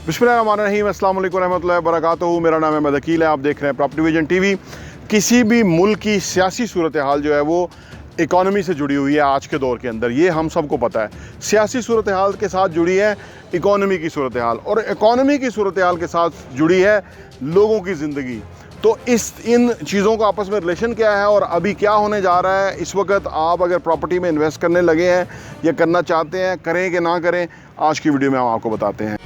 बिस्मिल्लाहिर्रहमानिर्रहीम, अस्सलाम वालेकुम रहमतुल्लाहि व बरकातुहू। मेरा नाम है मदकील है, आप देख रहे हैं प्रॉपर्टी विजन टीवी। किसी भी मुल्क की सियासी सूरत हाल जो है वो इकॉनमी से जुड़ी हुई है। आज के दौर के अंदर ये हम सबको पता है, सियासी सूरत हाल के साथ जुड़ी है इकॉनमी की सूरत हाल, और इकॉनमी की सूरत हाल के साथ जुड़ी है लोगों की ज़िंदगी। तो इन चीज़ों का आपस में रिलेशन क्या है और अभी क्या होने जा रहा है, इस वक्त आप अगर प्रॉपर्टी में इन्वेस्ट करने लगे हैं या करना चाहते हैं, करें कि ना करें, आज की वीडियो में हम आपको बताते हैं।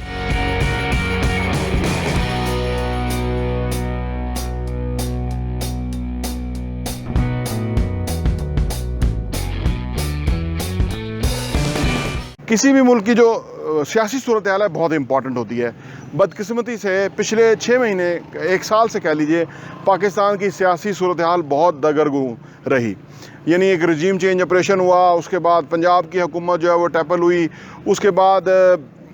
किसी भी मुल्क की जो सियासी सूरत हाल है बहुत इंपॉर्टेंट होती है। बदकिस्मती से पिछले 6 महीने 1 साल से कह लीजिए, पाकिस्तान की सियासी सूरत हाल बहुत दगरगू रही। यानी एक रजीम चेंज ऑपरेशन हुआ, उसके बाद पंजाब की हुकूमत जो है वो टैपल हुई, उसके बाद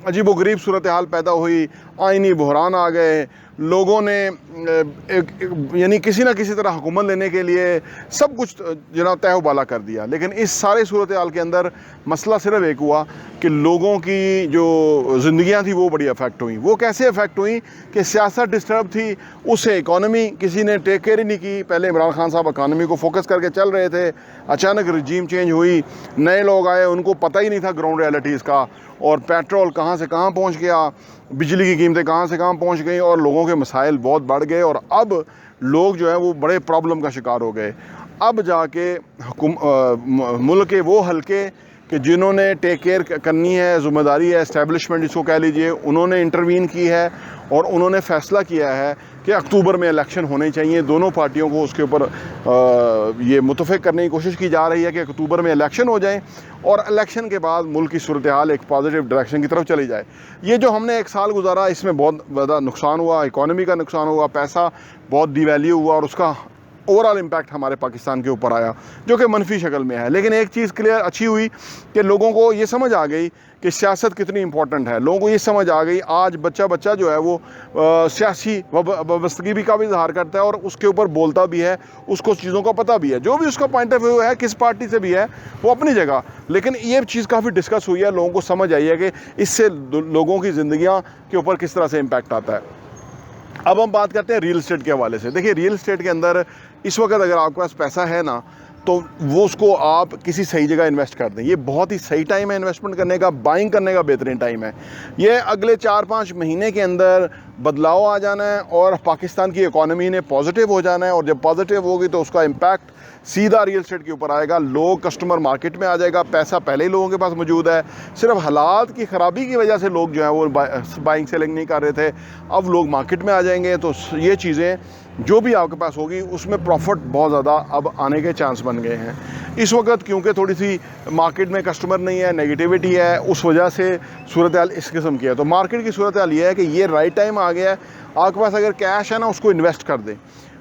अजीब व गरीब सूरत हाल पैदा हुई, आइनी बहरान आ गए, लोगों ने यानी किसी ना किसी तरह हुकूमत लेने के लिए सब कुछ जनाब तहबाला कर दिया। लेकिन इस सारे सूरत हाल के अंदर मसला सिर्फ एक हुआ कि लोगों की जो ज़िंदगियां थी वो बड़ी अफेक्ट हुई। वो कैसे अफेक्ट हुई कि सियासत डिस्टर्ब थी, उससे इकॉनमी किसी ने टेक केयर ही नहीं की। पहले इमरान खान साहब इकॉनमी को फोकस करके चल रहे थे, अचानक रजीम चेंज हुई, नए लोग आए, उनको पता ही नहीं था ग्राउंड रियलिटीज़ का, और पेट्रोल कहाँ से कहाँ पहुँच गया, बिजली की कीमतें कहाँ से कहाँ पहुँच गई, और लोगों के मसाइल बहुत बढ़ गए, और अब लोग जो है वो बड़े प्रॉब्लम का शिकार हो गए। अब जाके मुल्क के वो हल्के कि जिन्होंने टेक केयर करनी है, ज़िम्मेदारी है, एस्टेब्लिशमेंट इसको कह लीजिए, उन्होंने इंटरवीन की है और उन्होंने फ़ैसला किया है कि अक्टूबर में इलेक्शन होने चाहिए। दोनों पार्टियों को उसके ऊपर ये मुतफ़िक करने की कोशिश की जा रही है कि अक्टूबर में इलेक्शन हो जाए और इलेक्शन के बाद मुल्क की सूरत हाल एक पॉजिटिव डायरेक्शन की तरफ चली जाए। ये जो हमने 1 साल गुजारा, इसमें बहुत ज़्यादा नुकसान हुआ, इकॉनमी का नुकसान हुआ, पैसा बहुत डिवैल्यू हुआ, और उसका ओवरऑल इम्पैक्ट हमारे पाकिस्तान के ऊपर आया जो कि मनफी शक्ल में है। लेकिन एक चीज़ क्लियर अच्छी हुई कि लोगों को ये समझ आ गई कि सियासत कितनी इंपॉर्टेंट है। लोगों को ये समझ आ गई, आज बच्चा जो है वो सियासी वाबस्तगी भी का भी इजहार करता है और उसके ऊपर बोलता भी है, उसको चीज़ों का पता भी है, जो भी उसका पॉइंट ऑफ व्यू है, किस पार्टी से भी है वो अपनी जगह। लेकिन ये चीज़ काफ़ी डिस्कस हुई है, लोगों को समझ आई है कि इससे लोगों की ज़िंदगियाँ के ऊपर किस तरह से इम्पैक्ट आता है। अब हम बात करते हैं रियल एस्टेट के हवाले से। देखिए, रियल एस्टेट के अंदर इस वक्त अगर आपके पास पैसा है ना, तो वो उसको आप किसी सही जगह इन्वेस्ट कर दें। ये बहुत ही सही टाइम है इन्वेस्टमेंट करने का, बाइंग करने का बेहतरीन टाइम है। ये अगले 4-5 महीने के अंदर बदलाव आ जाना है और पाकिस्तान की इकॉनमी ने पॉजिटिव हो जाना है, और जब पॉजिटिव होगी तो उसका इम्पैक्ट सीधा रियल एस्टेट के ऊपर आएगा। लोग, कस्टमर मार्केट में आ जाएगा, पैसा पहले ही लोगों के पास मौजूद है। सिर्फ हालात की ख़राबी की वजह से लोग जो है वो बाइंग सेलिंग नहीं कर रहे थे, अब लोग मार्केट में आ जाएंगे, तो ये चीज़ें जो भी आपके पास होगी उसमें प्रॉफिट बहुत ज़्यादा अब आने के चांस बन गए हैं। इस वक्त क्योंकि थोड़ी सी मार्केट में कस्टमर नहीं है, नेगेटिविटी है, उस वजह से सूरत हाल इस किस्म की है। तो मार्केट की सूरत हाल ये है कि ये राइट टाइम आ गया है। आपके पास अगर कैश है ना, उसको इन्वेस्ट कर दें,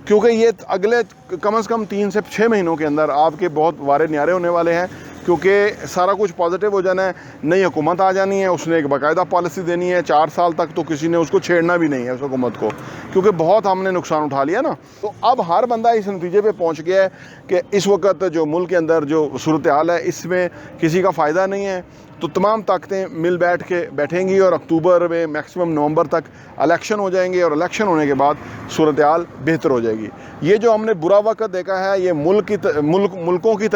क्योंकि ये अगले कम से कम 3 से 6 महीनों के अंदर आपके बहुत वारे न्यारे होने वाले हैं, क्योंकि सारा कुछ पॉजिटिव हो जाना है। नई हुकूमत आ जानी है, उसने एक बाकायदा पॉलिसी देनी है 4 साल तक, तो किसी ने उसको छेड़ना भी नहीं है उस हुकूमत को, क्योंकि बहुत हमने नुकसान उठा लिया ना। तो अब हर बंदा इस नतीजे पे पहुंच गया है कि इस वक्त जो मुल्क के अंदर जो सूरत हाल है इसमें किसी का फ़ायदा नहीं है। तो तमाम ताकतें मिल बैठेंगी और अक्टूबर में मैक्सिमम नवंबर तक इलेक्शन हो जाएंगे, और इलेक्शन होने के बाद सूरत हाल बेहतर हो जाएगी। ये जो हमने बुरा वक्त देखा है, ये मुल्कों की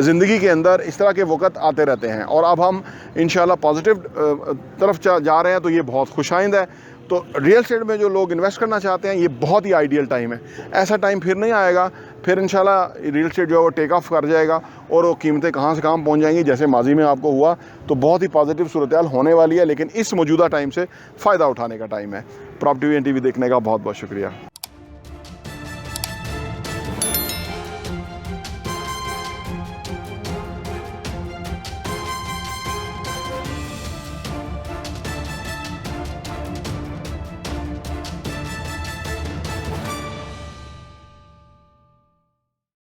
ज़िंदगी के अंदर इस तरह के वक्त आते रहते हैं, और अब हम इंशाल्लाह पॉजिटिव तरफ जा रहे हैं, तो ये बहुत खुशाइंद है। तो रियल एस्टेट में जो लोग इन्वेस्ट करना चाहते हैं, ये बहुत ही आइडियल टाइम है। ऐसा टाइम फिर नहीं आएगा, फिर इंशाल्लाह रियल एस्टेट जो है वो टेक ऑफ कर जाएगा और वो कीमतें कहाँ से कहाँ पहुँच जाएंगी, जैसे माजी में आपको हुआ। तो बहुत ही पॉजिटिव सूरत हाल होने वाली है, लेकिन इस मौजूदा टाइम से फ़ायदा उठाने का टाइम है। प्रॉपर्टी विजन टीवी देखने का बहुत बहुत शुक्रिया।